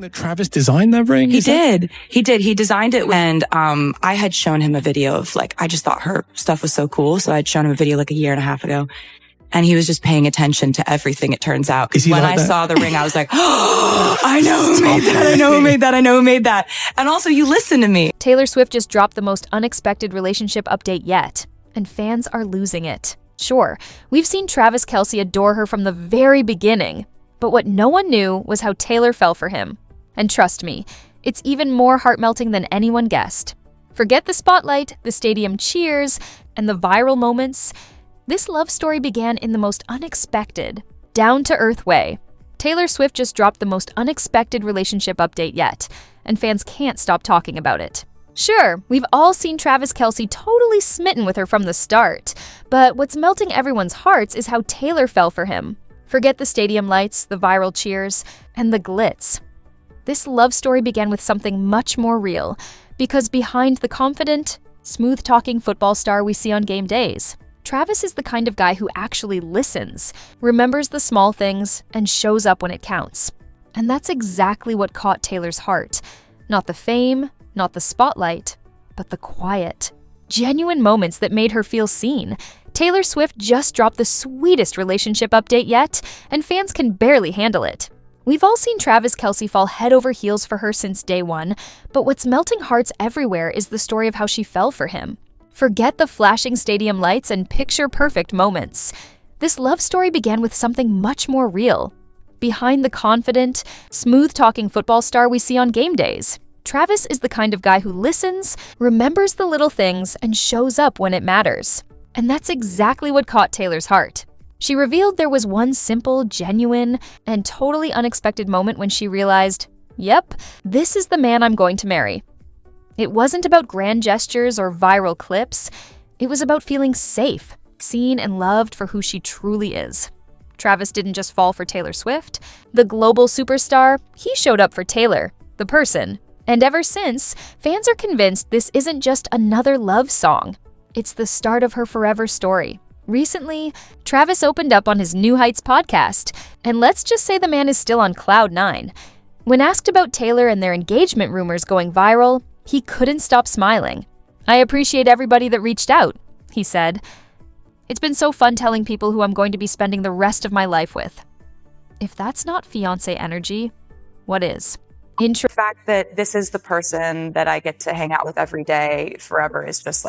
Did Travis design that ring? He did. He designed it. And I had shown him a video of I just thought her stuff was so cool. So I'd shown him a video a year and a half ago. And he was just paying attention to everything, it turns out. When I saw the ring, I was like, oh, I know who made that. I know who made that. I know who made that. And also, you listen to me. Taylor Swift just dropped the most unexpected relationship update yet. And fans are losing it. Sure, we've seen Travis Kelce adore her from the very beginning. But what no one knew was how Taylor fell for him. And trust me, it's even more heart-melting than anyone guessed. Forget the spotlight, the stadium cheers, and the viral moments. This love story began in the most unexpected, down-to-earth way. Taylor Swift just dropped the most unexpected relationship update yet, and fans can't stop talking about it. Sure, we've all seen Travis Kelce totally smitten with her from the start, but what's melting everyone's hearts is how Taylor fell for him. Forget the stadium lights, the viral cheers, and the glitz. This love story began with something much more real, because behind the confident, smooth-talking football star we see on game days, Travis is the kind of guy who actually listens, remembers the small things, and shows up when it counts. And that's exactly what caught Taylor's heart. Not the fame, not the spotlight, but the quiet, genuine moments that made her feel seen. Taylor Swift just dropped the sweetest relationship update yet, and fans can barely handle it. We've all seen Travis Kelce fall head over heels for her since day one, but what's melting hearts everywhere is the story of how she fell for him. Forget the flashing stadium lights and picture-perfect moments. This love story began with something much more real. Behind the confident, smooth-talking football star we see on game days, Travis is the kind of guy who listens, remembers the little things, and shows up when it matters. And that's exactly what caught Taylor's heart. She revealed there was one simple, genuine, and totally unexpected moment when she realized, yep, this is the man I'm going to marry. It wasn't about grand gestures or viral clips. It was about feeling safe, seen and loved for who she truly is. Travis didn't just fall for Taylor Swift. The global superstar, he showed up for Taylor, the person. And ever since, fans are convinced this isn't just another love song. It's the start of her forever story. Recently, Travis opened up on his New Heights podcast, and let's just say the man is still on cloud 9. When asked about Taylor and their engagement rumors going viral, he couldn't stop smiling. "I appreciate everybody that reached out," he said. "It's been so fun telling people who I'm going to be spending the rest of my life with." If that's not fiancé energy, what is? The fact that this is the person that I get to hang out with every day forever is just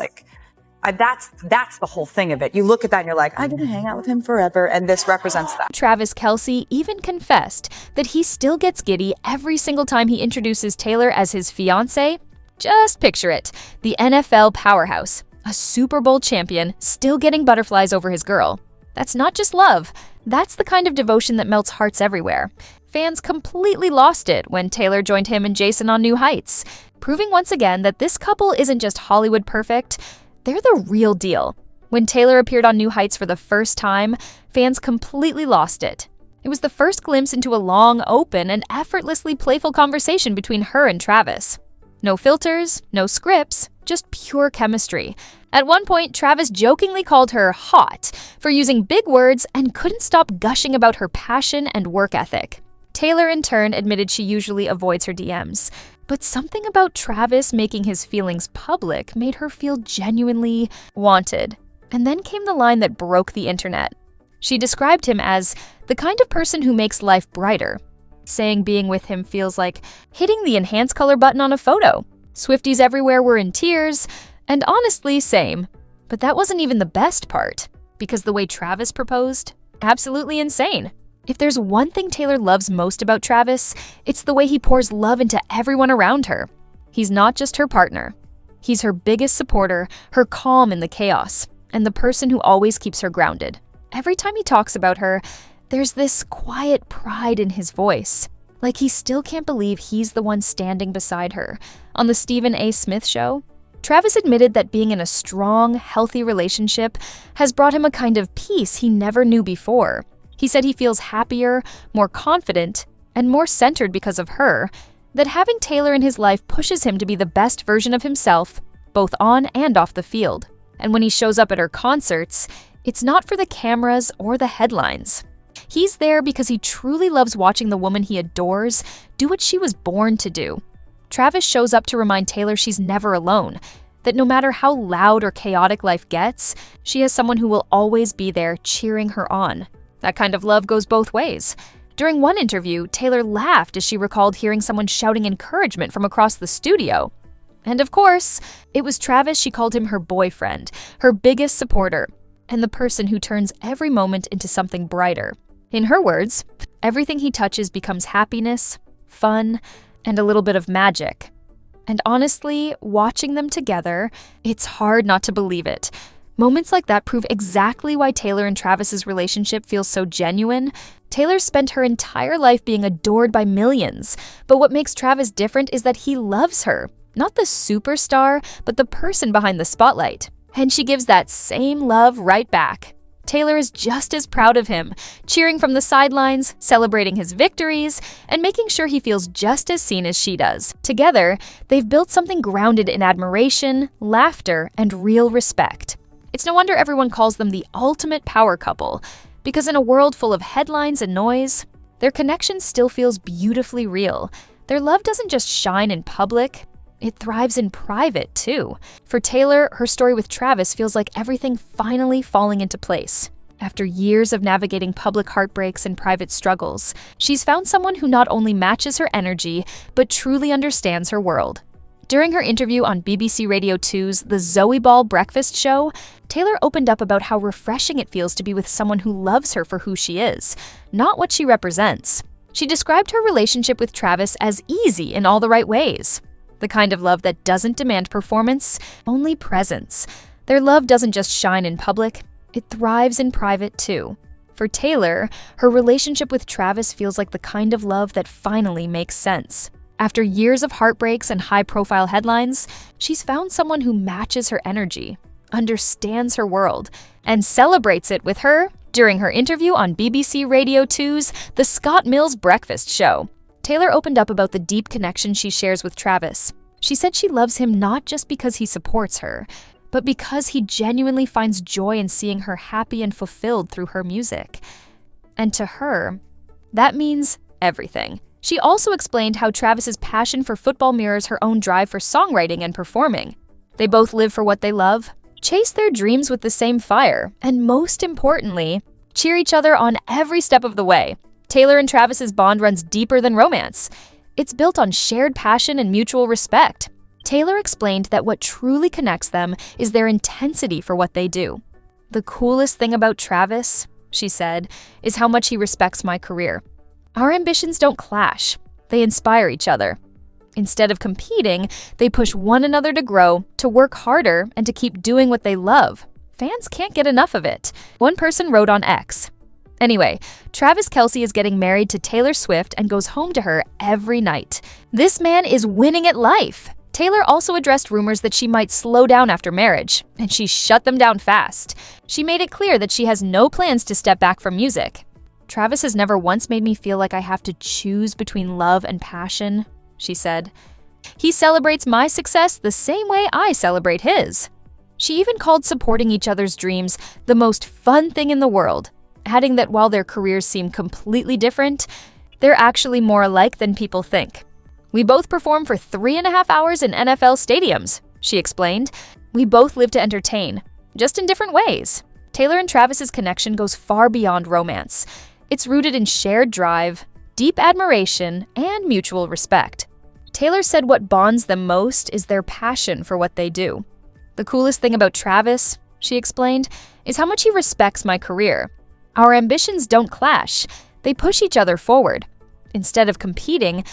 that's the whole thing of it. You look at that and you're like, I get to hang out with him forever, and this represents that. Travis Kelce even confessed that he still gets giddy every single time he introduces Taylor as his fiancé. Just picture it, the NFL powerhouse, a Super Bowl champion, still getting butterflies over his girl. That's not just love, that's the kind of devotion that melts hearts everywhere. Fans completely lost it when Taylor joined him and Jason on New Heights, proving once again that this couple isn't just Hollywood perfect, they're the real deal. When Taylor appeared on New Heights for the first time, fans completely lost it. It was the first glimpse into a long, open, and effortlessly playful conversation between her and Travis. No filters, no scripts, just pure chemistry. At one point, Travis jokingly called her hot for using big words and couldn't stop gushing about her passion and work ethic. Taylor, in turn, admitted she usually avoids her DMs. But something about Travis making his feelings public made her feel genuinely wanted. And then came the line that broke the internet. She described him as the kind of person who makes life brighter, saying being with him feels like hitting the enhance color button on a photo. Swifties everywhere were in tears, and honestly, same. But that wasn't even the best part, because the way Travis proposed, absolutely insane. If there's one thing Taylor loves most about Travis, it's the way he pours love into everyone around her. He's not just her partner. He's her biggest supporter, her calm in the chaos, and the person who always keeps her grounded. Every time he talks about her, there's this quiet pride in his voice, like he still can't believe he's the one standing beside her. On the Stephen A. Smith Show, Travis admitted that being in a strong, healthy relationship has brought him a kind of peace he never knew before. He said he feels happier, more confident, and more centered because of her, that having Taylor in his life pushes him to be the best version of himself, both on and off the field. And when he shows up at her concerts, it's not for the cameras or the headlines. He's there because he truly loves watching the woman he adores do what she was born to do. Travis shows up to remind Taylor she's never alone, that no matter how loud or chaotic life gets, she has someone who will always be there cheering her on. That kind of love goes both ways. During one interview, Taylor laughed as she recalled hearing someone shouting encouragement from across the studio. And of course, it was Travis. She called him her boyfriend, her biggest supporter, and the person who turns every moment into something brighter. In her words, everything he touches becomes happiness, fun, and a little bit of magic. And honestly, watching them together, it's hard not to believe it. Moments like that prove exactly why Taylor and Travis's relationship feels so genuine. Taylor spent her entire life being adored by millions, but what makes Travis different is that he loves her. Not the superstar, but the person behind the spotlight. And she gives that same love right back. Taylor is just as proud of him, cheering from the sidelines, celebrating his victories, and making sure he feels just as seen as she does. Together, they've built something grounded in admiration, laughter, and real respect. It's no wonder everyone calls them the ultimate power couple, because in a world full of headlines and noise, their connection still feels beautifully real. Their love doesn't just shine in public, it thrives in private, too. For Taylor, her story with Travis feels like everything finally falling into place. After years of navigating public heartbreaks and private struggles, she's found someone who not only matches her energy, but truly understands her world. During her interview on BBC Radio 2's The Zoe Ball Breakfast Show, Taylor opened up about how refreshing it feels to be with someone who loves her for who she is, not what she represents. She described her relationship with Travis as easy in all the right ways. The kind of love that doesn't demand performance, only presence. Their love doesn't just shine in public, it thrives in private too. For Taylor, her relationship with Travis feels like the kind of love that finally makes sense. After years of heartbreaks and high-profile headlines, she's found someone who matches her energy, understands her world, and celebrates it with her during her interview on BBC Radio 2's The Scott Mills Breakfast Show. Taylor opened up about the deep connection she shares with Travis. She said she loves him not just because he supports her, but because he genuinely finds joy in seeing her happy and fulfilled through her music. And to her, that means everything. She also explained how Travis's passion for football mirrors her own drive for songwriting and performing. They both live for what they love, chase their dreams with the same fire, and most importantly, cheer each other on every step of the way. Taylor and Travis's bond runs deeper than romance. It's built on shared passion and mutual respect. Taylor explained that what truly connects them is their intensity for what they do. The coolest thing about Travis, she said, is how much he respects my career. Our ambitions don't clash. They inspire each other. Instead of competing, they push one another to grow, to work harder, and to keep doing what they love. Fans can't get enough of it. One person wrote on X. Anyway, Travis Kelce is getting married to Taylor Swift and goes home to her every night. This man is winning at life. Taylor also addressed rumors that she might slow down after marriage, and she shut them down fast. She made it clear that she has no plans to step back from music. Travis has never once made me feel like I have to choose between love and passion, she said. He celebrates my success the same way I celebrate his. She even called supporting each other's dreams the most fun thing in the world, adding that while their careers seem completely different, they're actually more alike than people think. We both perform for 3.5 hours in NFL stadiums, she explained. We both live to entertain, just in different ways. Taylor and Travis's connection goes far beyond romance. It's rooted in shared drive, deep admiration, and mutual respect. Taylor said what bonds them most is their passion for what they do. The coolest thing about Travis, she explained, is how much he respects my career. Our ambitions don't clash. They push each other forward. Instead of competing,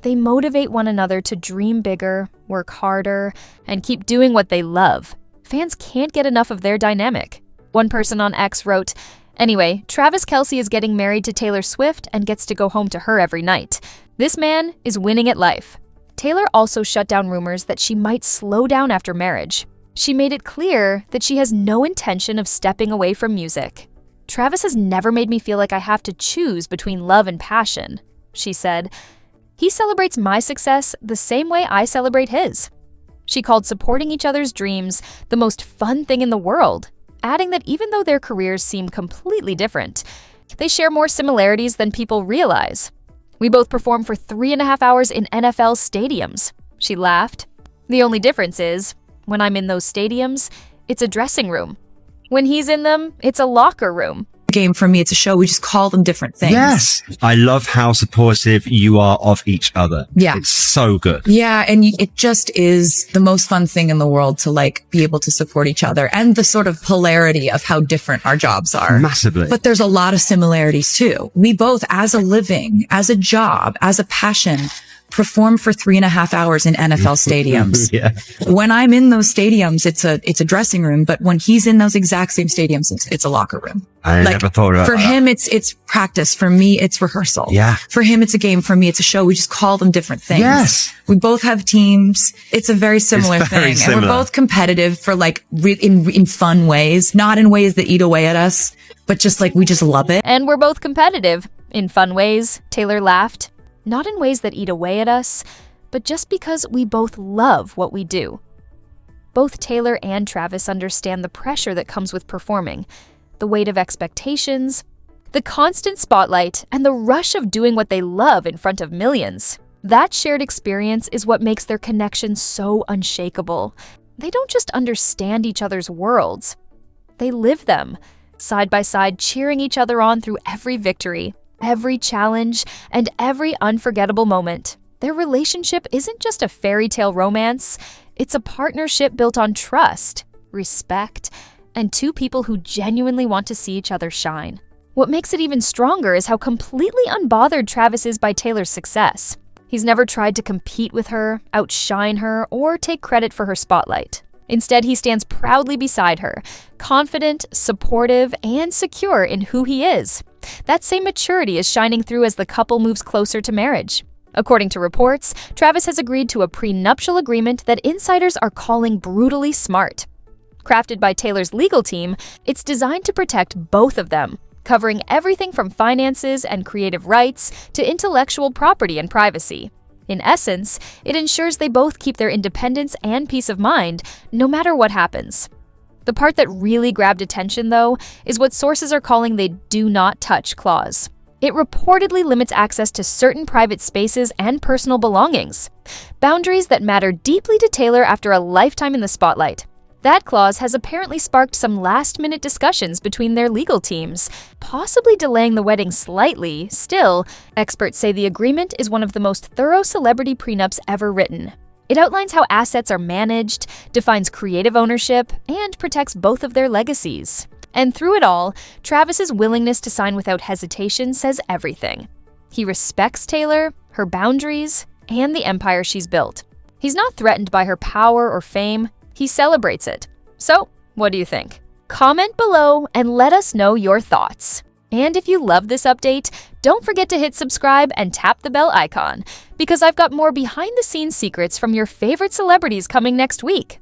they motivate one another to dream bigger, work harder, and keep doing what they love. Fans can't get enough of their dynamic. One person on X wrote, "Anyway, Travis Kelce is getting married to Taylor Swift and gets to go home to her every night. This man is winning at life." Taylor also shut down rumors that she might slow down after marriage. She made it clear that she has no intention of stepping away from music. Travis has never made me feel like I have to choose between love and passion, she said. He celebrates my success the same way I celebrate his. She called supporting each other's dreams the most fun thing in the world, adding that even though their careers seem completely different, they share more similarities than people realize. "We both perform for 3.5 hours in NFL stadiums," she laughed. "The only difference is, when I'm in those stadiums, it's a dressing room. When he's in them, it's a locker room." Game for me, it's a show. We just call them different things. Yes. I love how supportive you are of each other. Yeah. It's so good. Yeah. And it just is the most fun thing in the world to like be able to support each other, and the sort of polarity of how different our jobs are. Massively. But there's a lot of similarities too. We both, as a living, as a job, as a passion, perform for 3.5 hours in NFL stadiums. Yeah. When I'm in those stadiums, it's a dressing room, but when he's in those exact same stadiums, it's a locker room. I never thought about for that. him, it's practice. For me, it's rehearsal. Yeah. For him, it's a game. For me, it's a show. We just call them different things. Yes. We both have teams. It's a very similar thing. Similar. And we're both competitive for like in fun ways, not in ways that eat away at us, but just like we just love it. "And we're both competitive in fun ways," Taylor laughed. "Not in ways that eat away at us, but just because we both love what we do." Both Taylor and Travis understand the pressure that comes with performing, the weight of expectations, the constant spotlight, and the rush of doing what they love in front of millions. That shared experience is what makes their connection so unshakable. They don't just understand each other's worlds, they live them, side by side, cheering each other on through every victory, every challenge, and every unforgettable moment. Their relationship isn't just a fairy tale romance, it's a partnership built on trust, respect, and two people who genuinely want to see each other shine. What makes it even stronger is how completely unbothered Travis is by Taylor's success. He's never tried to compete with her, outshine her, or take credit for her spotlight. Instead, he stands proudly beside her, confident, supportive, and secure in who he is. That same maturity is shining through as the couple moves closer to marriage. According to reports, Travis has agreed to a prenuptial agreement that insiders are calling brutally smart. Crafted by Taylor's legal team, it's designed to protect both of them, covering everything from finances and creative rights to intellectual property and privacy. In essence, it ensures they both keep their independence and peace of mind, no matter what happens. The part that really grabbed attention, though, is what sources are calling the "do not touch" clause. It reportedly limits access to certain private spaces and personal belongings, boundaries that matter deeply to Taylor after a lifetime in the spotlight. That clause has apparently sparked some last-minute discussions between their legal teams, possibly delaying the wedding slightly. Still, experts say the agreement is one of the most thorough celebrity prenups ever written. It outlines how assets are managed, defines creative ownership, and protects both of their legacies. And through it all, Travis's willingness to sign without hesitation says everything. He respects Taylor, her boundaries, and the empire she's built. He's not threatened by her power or fame, he celebrates it. So, what do you think? Comment below and let us know your thoughts. And if you love this update, don't forget to hit subscribe and tap the bell icon, because I've got more behind-the-scenes secrets from your favorite celebrities coming next week.